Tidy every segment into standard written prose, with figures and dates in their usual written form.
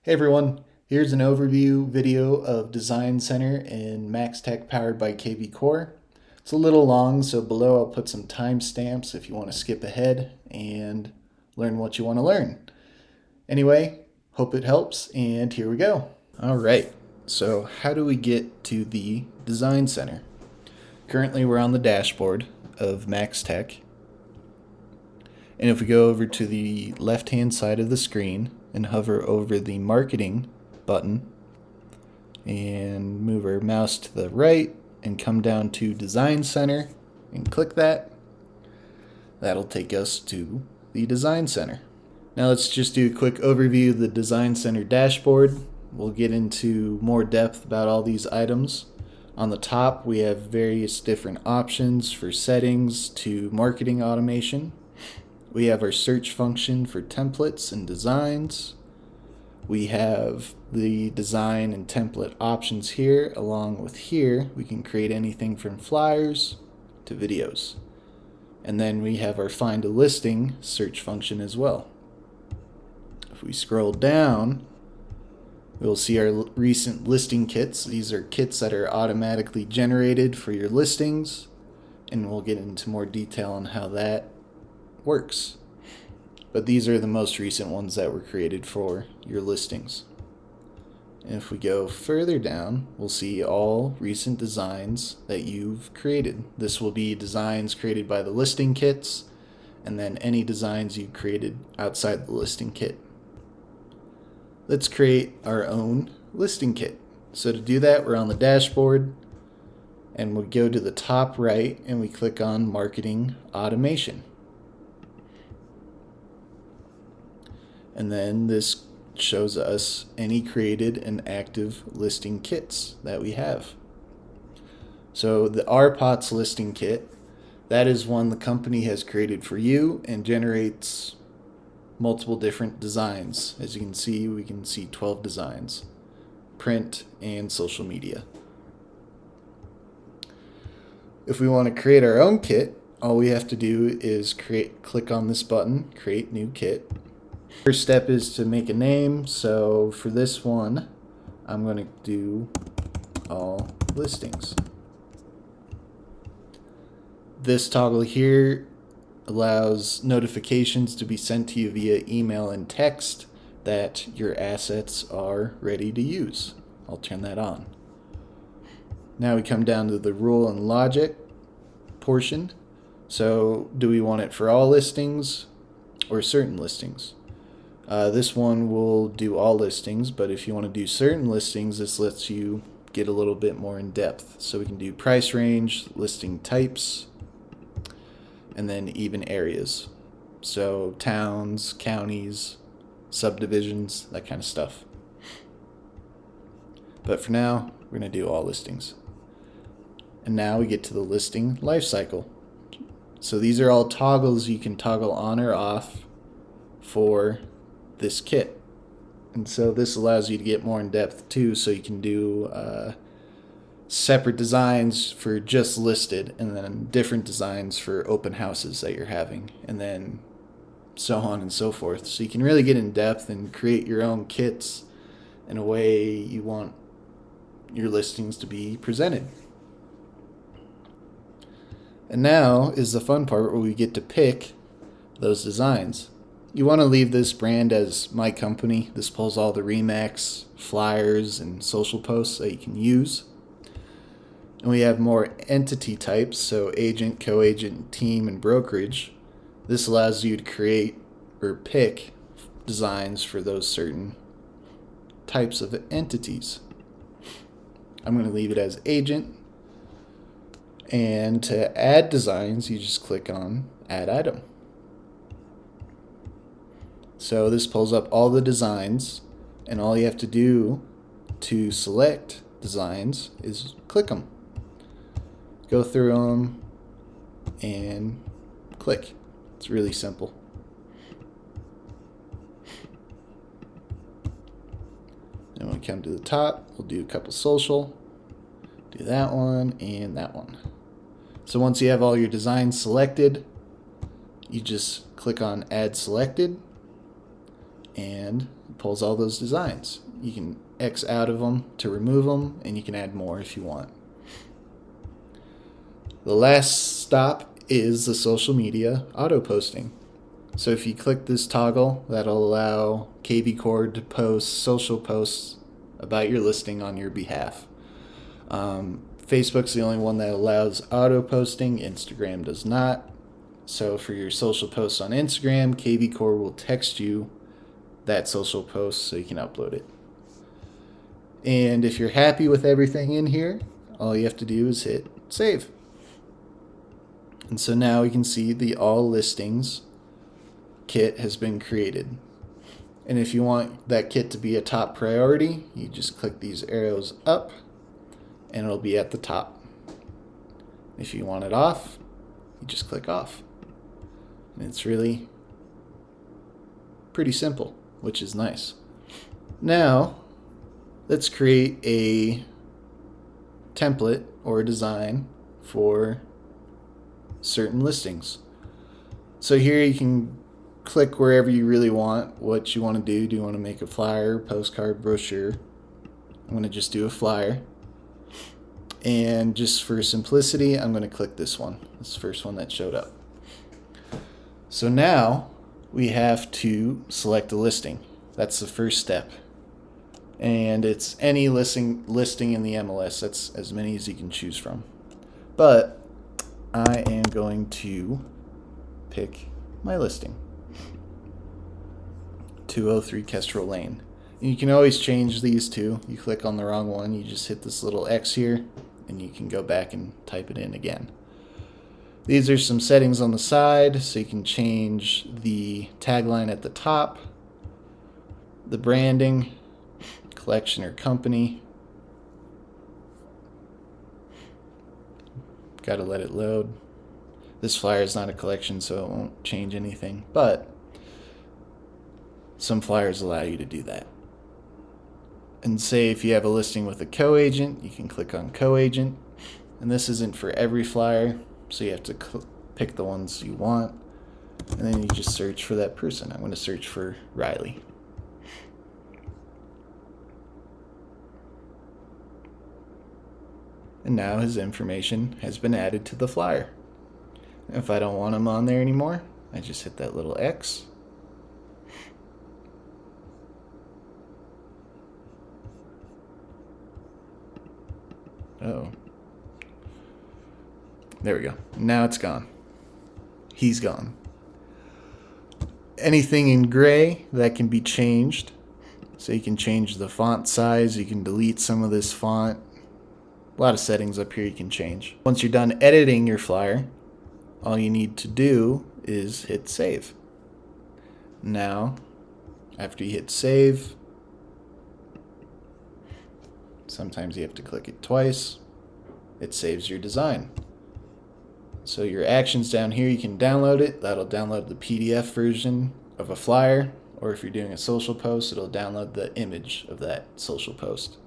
Hey everyone, here's an overview video of Design Center in MAXTECH Powered by kvCORE. It's a little long, so below I'll put some timestamps if you want to skip ahead and learn what you want to learn. Anyway, hope it helps, and here we go. Alright, so how do we get to the Design Center? Currently we're on the dashboard of MAXTECH, and if we go over to the left-hand side of the screen and hover over the marketing button and move our mouse to the right and come down to Design Center and click that, that'll take us to the Design Center. Now let's just do a quick overview of the Design Center dashboard. We'll get into more depth about all these items. On the top we have various different options for settings to marketing automation. We have our search function for templates and designs. We have the design and template options here. Along with here, we can create anything from flyers to videos. And then we have our find a listing search function as well. If we scroll down, we'll see our recent listing kits. These are kits that are automatically generated for your listings, and we'll get into more detail on how that works. But these are the most recent ones that were created for your listings. And if we go further down, we'll see all recent designs that you've created. This will be designs created by the listing kits, and then any designs you created outside the listing kit. Let's create our own listing kit. So to do that, we're on the dashboard, and we'll go to the top right and we click on Marketing Automation. And then this shows us any created and active listing kits that we have. So the RPOTS listing kit, that is one the company has created for you and generates multiple different designs. As you can see, we can see 12 designs, print and social media. If we want to create our own kit, all we have to do is click on this button, Create New Kit. First step is to make a name. So for this one, I'm going to do all listings. This toggle here allows notifications to be sent to you via email and text that your assets are ready to use. I'll turn that on. Now we come down to the rule and logic portion. So do we want it for all listings or certain listings? This one will do all listings, but if you want to do certain listings, this lets you get a little bit more in depth. So we can do price range, listing types, and then even areas. So towns, counties, subdivisions, that kind of stuff. But for now, we're going to do all listings. And now we get to the listing lifecycle. So these are all toggles you can toggle on or off for this kit. And so this allows you to get more in depth too, so you can do separate designs for just listed, and then different designs for open houses that you're having, and then so on and so forth. So you can really get in depth and create your own kits in a way you want your listings to be presented. And now is the fun part where we get to pick those designs. You want to leave this brand as My Company. This pulls all the Remax flyers and social posts that you can use. And we have more entity types, so agent, co-agent, team, and brokerage. This allows you to create or pick designs for those certain types of entities. I'm going to leave it as agent. And to add designs, you just click on Add Item. So this pulls up all the designs, and all you have to do to select designs is click them. Go through them and click. It's really simple. And when we come to the top, we'll do a couple social, do that one and that one. So once you have all your designs selected, you just click on Add Selected, and It pulls all those designs. You can X out of them to remove them, and you can add more if you want. The last stop is the social media auto posting. So if you click this toggle, that'll allow kvCORE to post social posts about your listing on your behalf. Facebook's the only one that allows auto posting. Instagram does not. So for your social posts on Instagram, kvCORE will text you that social post so you can upload it. And if you're happy with everything in here, all you have to do is hit save. And so now we can see the all listings kit has been created. And if you want that kit to be a top priority, you just click these arrows up and it'll be at the top. If you want it off, you just click off. And it's really pretty simple, which is nice. Now, let's create a template or a design for certain listings. So here you can click wherever you really want what you want to do. Do you want to make a flyer, postcard, brochure? I'm going to just do a flyer. And just for simplicity, I'm going to click this one. This is the first one that showed up. So now we have to select a listing. That's the first step. And it's any listing in the MLS. That's as many as you can choose from. But I am going to pick my listing. 203 Kestrel Lane. And you can always change these two. You click on the wrong one, you just hit this little X here, and you can go back and type it in again. These are some settings on the side, so you can change the tagline at the top, the branding, collection or company. Gotta let it load. This flyer is not a collection, so it won't change anything, but some flyers allow you to do that. And say if you have a listing with a co-agent, you can click on co-agent. And this isn't for every flyer, so you have to pick the ones you want. And then you just search for that person. I'm going to search for Riley. And now his information has been added to the flyer. If I don't want him on there anymore, I just hit that little X. Oh. There we go. Now it's gone. He's gone. Anything in gray that can be changed. So you can change the font size. You can delete some of this font. A lot of settings up here you can change. Once you're done editing your flyer, all you need to do is hit save. Now, after you hit save, sometimes you have to click it twice. It saves your design. So your actions down here, you can download it. That'll download the PDF version of a flyer. Or if you're doing a social post, it'll download the image of that social post.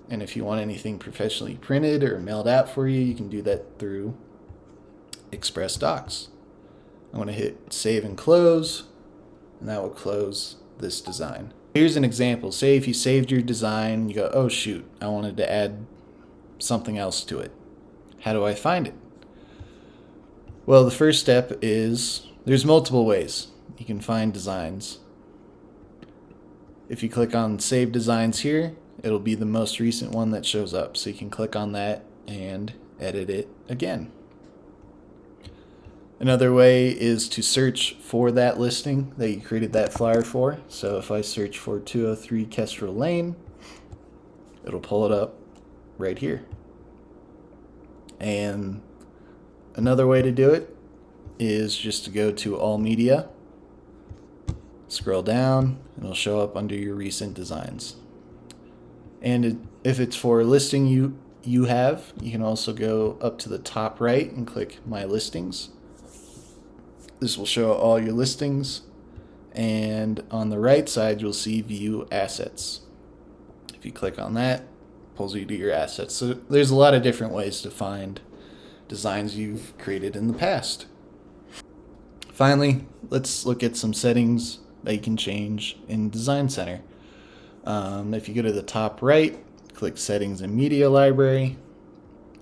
And if you want anything professionally printed or mailed out for you, you can do that through Express Docs. I'm going to hit save and close, and that will close this design. Here's an example. Say if you saved your design and you go, oh shoot, I wanted to add something else to it. How do I find it? Well, the first step is there's multiple ways you can find designs. If you click on Save Designs here, it'll be the most recent one that shows up. So you can click on that and edit it again. Another way is to search for that listing that you created that flyer for. So if I search for 203 Kestrel Lane, it'll pull it up right here. And another way to do it is just to go to All Media, scroll down, and it'll show up under your recent designs. And if it's for a listing you have, you can also go up to the top right and click My Listings. This will show all your listings, and on the right side you'll see View Assets. If you click on that, it pulls you to your assets. So there's a lot of different ways to find designs you've created in the past. Finally, let's look at some settings that you can change in Design Center. If you go to the top right, click Settings and Media Library,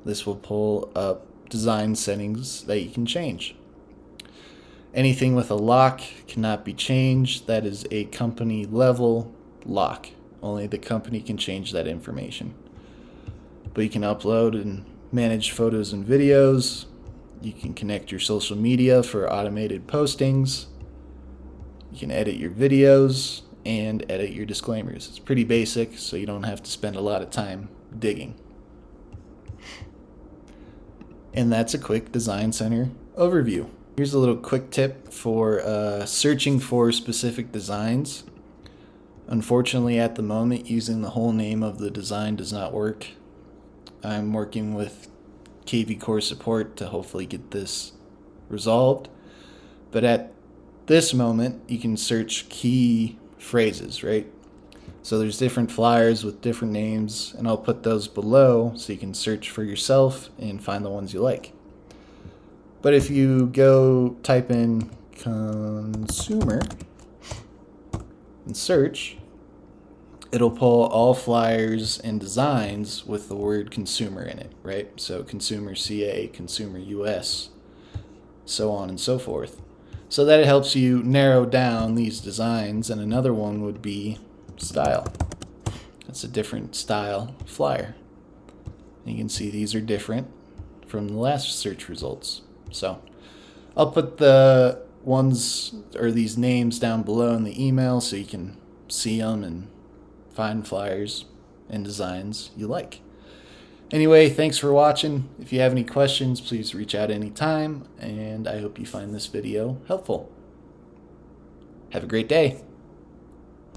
this will pull up design settings that you can change. Anything with a lock cannot be changed. That is a company level lock. Only the company can change that information. But you can upload and manage photos and videos. You can connect your social media for automated postings. You can edit your videos and edit your disclaimers. It's pretty basic, so you don't have to spend a lot of time digging. And that's a quick Design Center overview. Here's a little quick tip for searching for specific designs. Unfortunately, at the moment, using the whole name of the design does not work. I'm working with kvCORE support to hopefully get this resolved. But at this moment, you can search key phrases, right? So there's different flyers with different names, and I'll put those below so you can search for yourself and find the ones you like. But if you go type in consumer and search, it'll pull all flyers and designs with the word consumer in it, right? So consumer CA, consumer US, so on and so forth. So that it helps you narrow down these designs. And another one would be style. That's a different style flyer. And you can see these are different from the last search results. So I'll put the ones or these names down below in the email so you can see them and find flyers and designs you like. Anyway, thanks for watching. If you have any questions, please reach out anytime, and I hope you find this video helpful. Have a great day.